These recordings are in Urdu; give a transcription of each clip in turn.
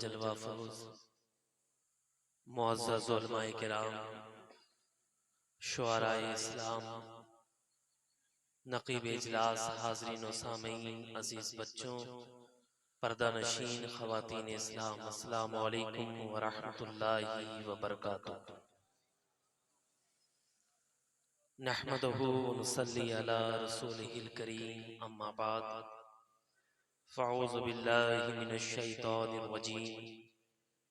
جلوہ فروز معزز علماء کرام، شعراء اسلام، نقیب اجلاس، حاضرین و سامعین، عزیز بچوں، پردہ نشین خواتین اسلام، السلام علیکم ورحمۃ اللہ وبرکاتہ۔ نحمدہ ونصلی علی رسولہ الکریم، اما بعد فاعوذ باللہ من الشیطان الرجیم،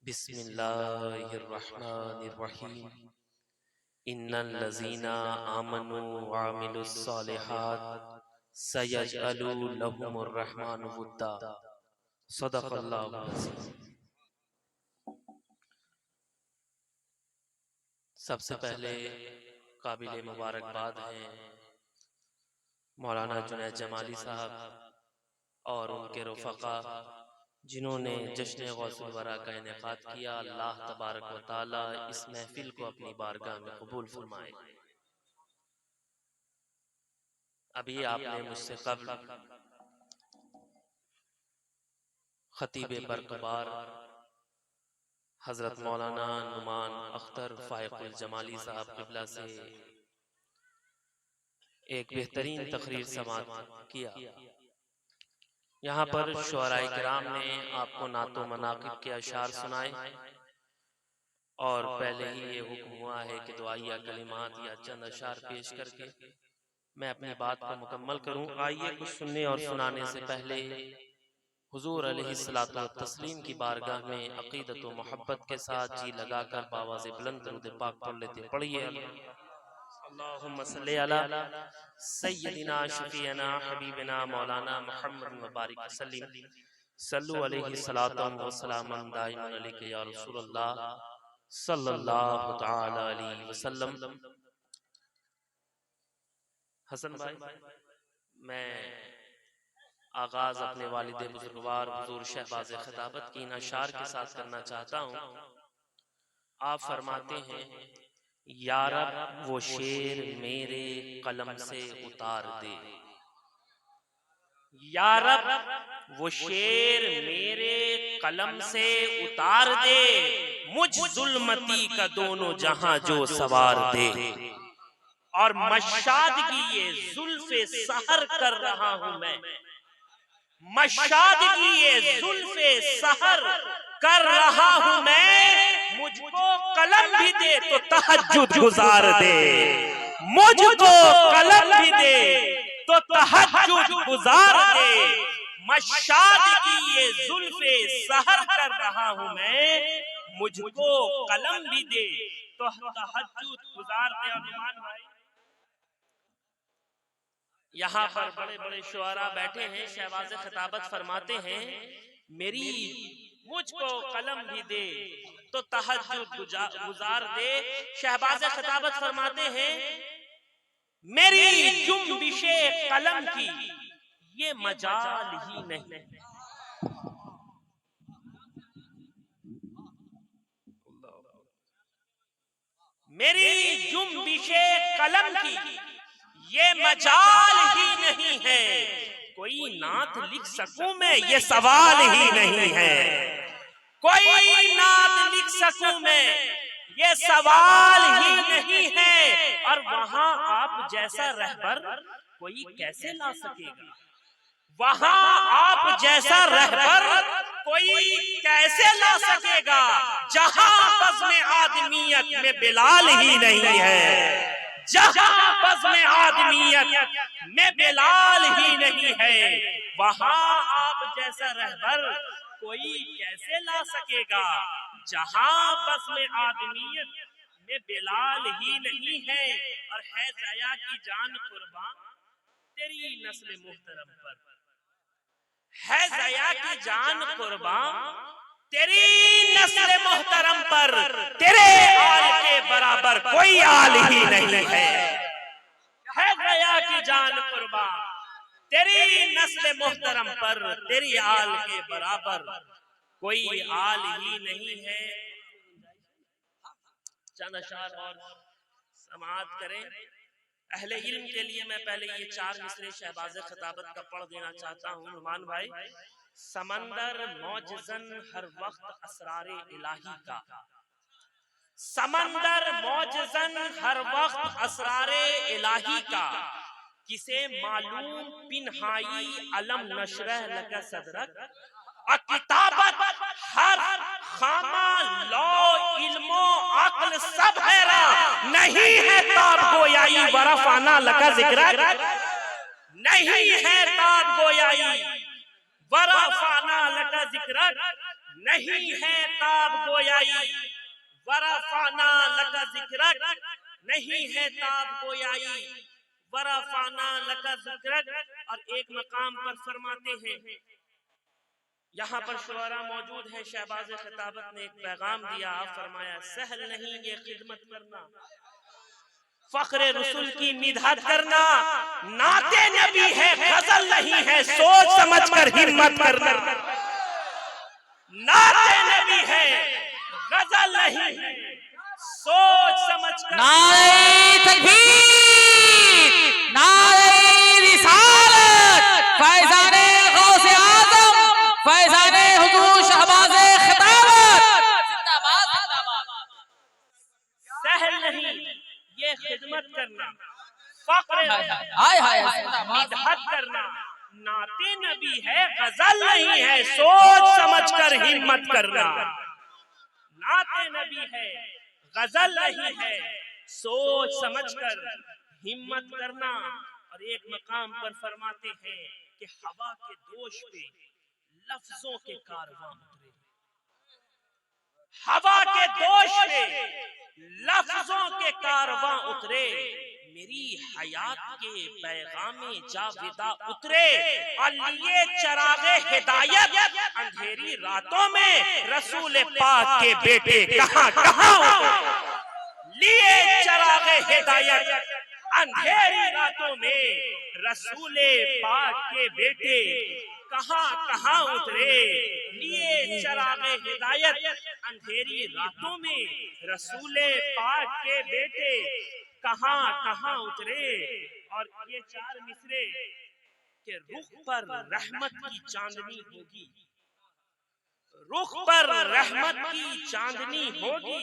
بسم اللہ الرحمن الرحیم۔ ان الذین آمنوا وعملوا الصالحات سیجعل لهم الرحمن ودا۔ صدق اللہ العظیم۔ سب سے پہلے قابل مبارکباد ہیں مولانا جنید جمالی صاحب اور ان کے رفقا جنہوں نے جشن غوث الورا کا انعقاد کیا۔ اللہ تبارک و تعالی اس محفل کو اپنی بارگاہ میں قبول فرمائے۔ ابھی آپ نے مجھ سے قبل خطیب برقبار حضرت مولانا نعمان اختر فائق الجمالی صاحب قبلہ سے ایک بہترین تقریر سماعت کیا۔ یہاں پر شعراء کرام نے آپ کو نعت و مناقب کے اشعار سنائے، اور پہلے ہی یہ حکم ہوا ہے کہ دعائیہ کلمات یا چند اشعار پیش کر کے میں اپنی بات کو مکمل کروں۔ آئیے کچھ سننے اور سنانے سے پہلے حضور علیہ الصلوۃ والتسلیم کی بارگاہ میں عقیدت و محبت کے ساتھ جی لگا کر باواز بلند درود پاک پڑھ لیتے۔ پڑھیے اللہم صلی علی سیدنا شفیعنا حبیبنا مولانا محمد مبارک وسلم، صلو علیہ الصلاۃ والسلام دائما علیک یا رسول اللہ صلی اللہ تعالی علیہ وسلم۔ حسن بھائی، میں آغاز اپنے والد بزرگوار حضور شہباز خطابت کی ان اشعار کے ساتھ کرنا چاہتا ہوں۔ آپ فرماتے ہیں، یا رب وہ شعر میرے قلم سے اتار دے، یا رب وہ شعر میرے قلم سے اتار دے، مجھ ظلمتی کا دونوں جہاں جو سوار دے، اور مشاد کی یہ زلف سحر کر رہا ہوں میں، مشاد کی یہ زلف سحر کر رہا ہوں میں، مجھ کو قلم بھی دے تو تہجد گزار دے، مجھ کو قلم بھی دے تو تہجد گزار دے، مشاد کی یہ زلف سحر کر رہا ہوں میں، مجھ کو قلم بھی دے تو تہجد گزار دے۔ اور نعمان بھائی، یہاں پر بڑے بڑے شعراء بیٹھے ہیں، شہباز خطابت فرماتے ہیں مجھ کو قلم بھی دے تو تہجد گزار دے۔ شہباز خطابت فرماتے ہیں، میری جنبش قلم کی یہ مجال ہی نہیں، میری جنبش قلم کی یہ مجال ہی نہیں ہے، کوئی نعت لکھ سکوں میں یہ سوال ہی نہیں ہے، کوئی نعت لکھ سکوں میں یہ سوال ہی نہیں ہے، اور وہاں آپ جیسا رہبر کوئی کیسے لا سکے گا، وہاں آپ جیسا رہبر کوئی کیسے لا سکے گا، جہاں بزم آدمیت میں بلال ہی نہیں ہے، جہاں بزم آدمیت میں بلال ہی نہیں ہے، وہاں آپ جیسا رہبر کوئی کیسے لا سکے گا، جہاں بزم آدمیت میں بلال ہی نہیں ہے، اور ہے ضیا کی جان قربان تیری نسل محترم پر، ہے ضیا کی جان قربان تیری نسل محترم پر، تیرے آل کے برابر کوئی آل ہی نہیں ہے ضیا کی جان قربان تیری نسل محترم پر، تیری آل کے برابر کوئی آل ہی نہیں ہے۔ چند اشعار اور سماعت کریں۔ اہل علم کے لیے میں پہلے یہ 4 مصرے شہباز خطابت کا پڑھ دینا چاہتا ہوں۔ نعمان بھائی، سمندر موجزن ہر وقت اسرار الہی کا، سمندر موجزن ہر وقت اسرار الہی کا، کسے معلوم پنہائی علم نشرہ لگا صدرک، اور کتابت ہر خامہ لو علم و عقل سب حیران، نہیں ہے تاب گویائی ورفعنا لگا ذکرک، نہیں ہے تاب گویائی ورفعنا لگا ذکرک، نہیں ہے تاب گویائی ورفعنا لگا ذکرک، نہیں ہے تاب گویائی ورفعنا لگا ذکرک۔ اور ایک مقام پر فرماتے ہیں، یہاں پر شعراء موجود ہیں، شہباز خطابت نے ایک پیغام دیا، آپ فرمایا سہل نہیں یہ خدمت کرنا، فخر رسول کی مدحت کرنا، نعت نبی ہے غزل نہیں ہے، سوچ سمجھ کر ہمت کرنا، نعت نبی ہے غزل نہیں ہے، سوچ سمجھ کر، نعرہ تکبیر، نعرہ رسالت، فیضان غوث اعظم، فیضان حضور شہباز خطابت، زندہ باد زندہ باد۔ سہل نہیں یہ خدمت کرنا، فخر مدحت کرنا، نعت نبی ہے غزل نہیں ہے، سوچ سمجھ کر ہمت کرنا، نعت نبی ہے غزل نہیں ہے، سوچ سمجھ کر ہمت کرنا۔ اور ایک مقام پر فرماتے ہیں کہ ہوا کے دوش پہ لفظوں کے کارواں اترے، ہوا کے دوش پہ لفظوں کے کارواں اترے، میری حیات کے پیغام جاویدہ اترے، اور لیے چراغ ہدایت اندھیری راتوں میں رسول پاک کے بیٹے کہاں کہاں اترے، لیے چراغ ہدایت اندھیری راتوں میں رسول پاک کے بیٹے کہاں کہاں اترے، لیے چراغ ہدایت اندھیری راتوں میں رسول پاک کے بیٹے کہاں کہاں اترے۔ اور یہ چار مصرے کہ رخ پر رحمت کی چاندنی ہوگی، رخ پر رحمت کی چاندنی ہوگی،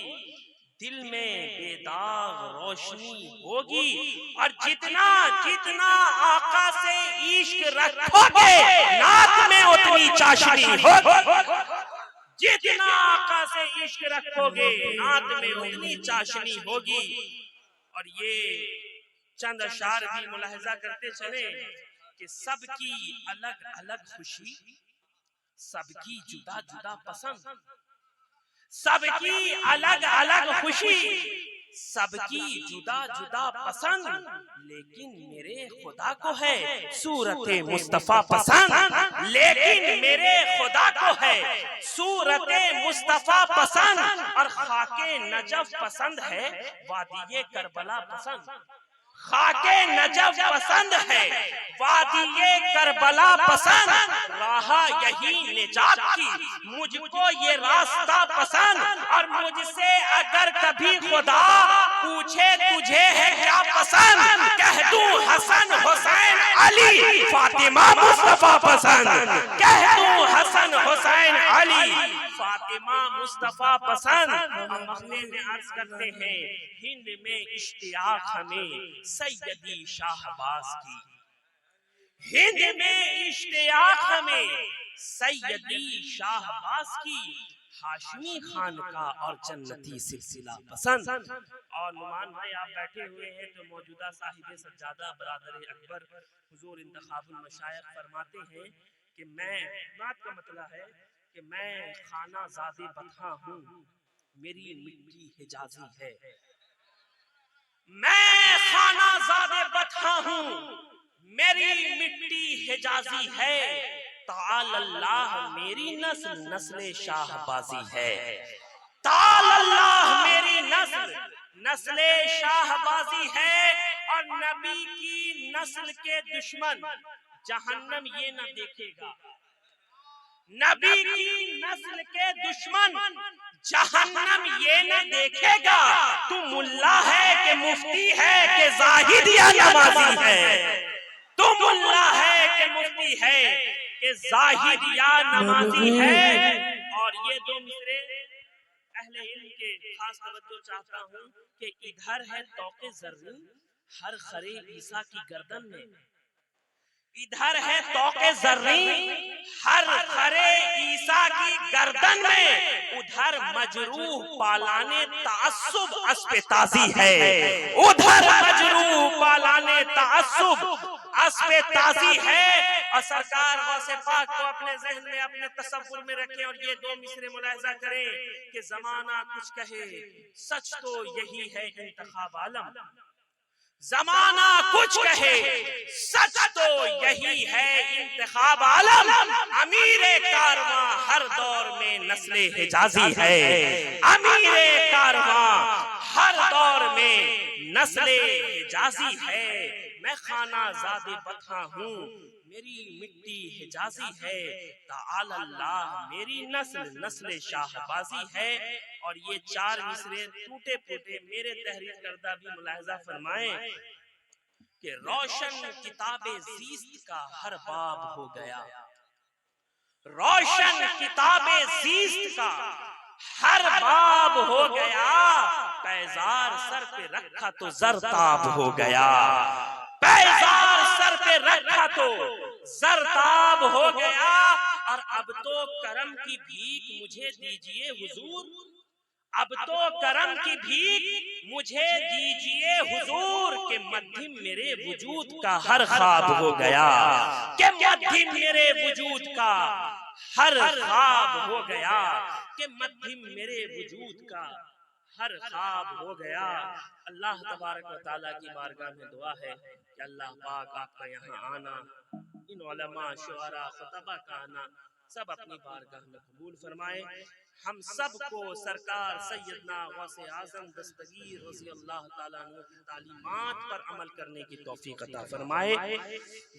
دل میں بے داغ روشنی ہوگی، اور جتنا جتنا آقا سے عشق رکھو گے نعت میں اتنی چاشنی ہوگی، جتنا آقا سے عشق رکھو گے نعت میں اتنی چاشنی ہوگی۔ اور یہ چند اشعار بھی ملاحظہ کرتے چلے کہ سب کی الگ الگ خوشی، سب کی جدا جدا پسند، سب کی الگ الگ خوشی، سب کی جدا جدا پسند، لیکن میرے خدا کو ہے صورت مصطفیٰ پسند، لیکن میرے خدا کو ہے صورت مصطفیٰ پسند، اور خاک نجف پسند ہے وادی کربلا پسند، خاک نجف پسند ہے وادی کربلا پسند، راہ یہی نجات کی مجھ کو یہ راستہ پسند، اور مجھ سے اگر کبھی خدا پوچھے تجھے ہے کیا پسند، کہہ دوں حسن حسین علی فاطمہ مصطفیٰ پسند، کہہ دوں حسن حسین علی فاطمہ مصطفیٰ پسند۔ ہم مخنے میں عرض کرتے ہیں ہند میں اشتیاق ہمیں سیدی شاہباز کی، ہند میں اشتیاق ہمیں سیدی شاہباز کی، ہاشمی خان کا اور جنتی سلسلہ پسند۔ اور نعمان بھائی آپ بیٹھے ہوئے ہیں تو موجودہ صاحب سجادہ برادر اکبر حضور انتخاب المشائخ فرماتے ہیں کہ میں، بات کا مطلب ہے کہ میں خانہ زاد بطحاں ہوں، میری مٹی حجازی ہے، میں خانہ زاد بطحاں ہوں، میری مٹی حجازی ہے، تعال اللہ میری نسل نسل شاہبازی ہے، تعال اللہ میری نسل نسل شاہبازی ہے، اور نبی کی نسل کے دشمن جہنم یہ نہ دیکھے گا، نبی کی نسل کے دشمن جہنم یہ نہ دیکھے گا، تو ملا ہے کہ مفتی ہے کہ زاہد یا نمازی ہے، تو ملا ہے کہ مفتی ہے کہ زاہد یا نمازی ہے. اور یہ دو مصرے اہل علم کے خاص توجہ چاہتا ہوں کہ ادھر ہے طوق زرین ہر خرے عیسیٰ کی گردن میں، ادھر ہے طوق زرین ہر خرے عیسیٰ کی گردن میں، ادھر مجروح پالانے تعصب اسب تازی ہے، ادھر مجروح پالانے تعصب اسب تازی ہے. اور سرکار غوث پاک کو اپنے ذہن میں اپنے تصور میں رکھیں اور یہ دو مصرے ملاحظہ کریں کہ زمانہ کچھ کہے سچ تو یہی ہے انتخاب عالم. زمانہ کچھ کہے سچ تو یہی ہے انتخاب عالم. امیر کارواں ہر دور میں نسل حجازی ہے، امیر کارواں ہر دور میں نسل حجازی ہے. میں خانہ زاد بطحاں ہوں میری مٹی حجازی ہے، تعالی اللہ میری نسل نسل شاہبازی ہے. اور یہ چار مصرے ٹوٹے پھوٹے میرے تحریر کردہ بھی ملاحظہ فرمائیں کہ روشن کتاب زیست کا ہر باب ہو گیا، روشن کتاب زیست کا ہر باب ہو گیا. پیزار سر پہ رکھا تو زرتاب ہو گیا، پیزار سر پہ رکھا تو زرتاب ہو گیا. اور اب تو کرم کی بھیک مجھے دیجئے حضور، اب تو کرم کی بھیک مجھے دیجئے حضور کہ مدھم میرے وجود کا ہر خواب ہو گیا، کہ مدھم میرے وجود کا ہر خواب ہو گیا، کہ مدھم میرے وجود کا ہر خواب ہو گیا. اللہ تبارک و تعالیٰ کی بارگاہ میں دعا ہے کہ اللہ پاک آپ کا یہاں آنا، ان علماء شعراء خطبہ کا آنا سب اپنی بارگاہ میں قبول فرمائے. ہم سب کو سرکار سیدنا غوث اعظم دستگیر رضی اللہ تعالیٰ عنہ کی تعلیمات پر عمل کرنے کی توفیق عطا فرمائے.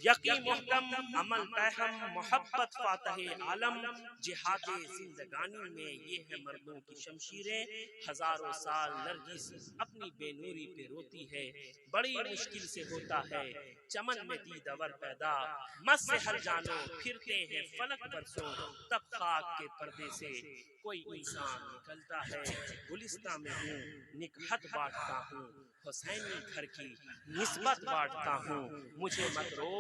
یقین محکم عمل پہم محبت فاتح عالم جہاد زندگانی میں یہ ہے مردوں کی شمشیریں. ہزاروں سال نرگس اپنی بے نوری پہ روتی ہے، بڑی مشکل سے ہوتا ہے چمن میں دیدور پیدا. مس سے ہر جانو پھرتے ہیں فلک برسوں تب خاک کے پردے سے کوئی انسان نکلتا ہے. گلستان میں ہوں نکہت بانٹتا ہوں، حسینی گھر کی نسبت بانٹتا ہوں. مجھے مت رو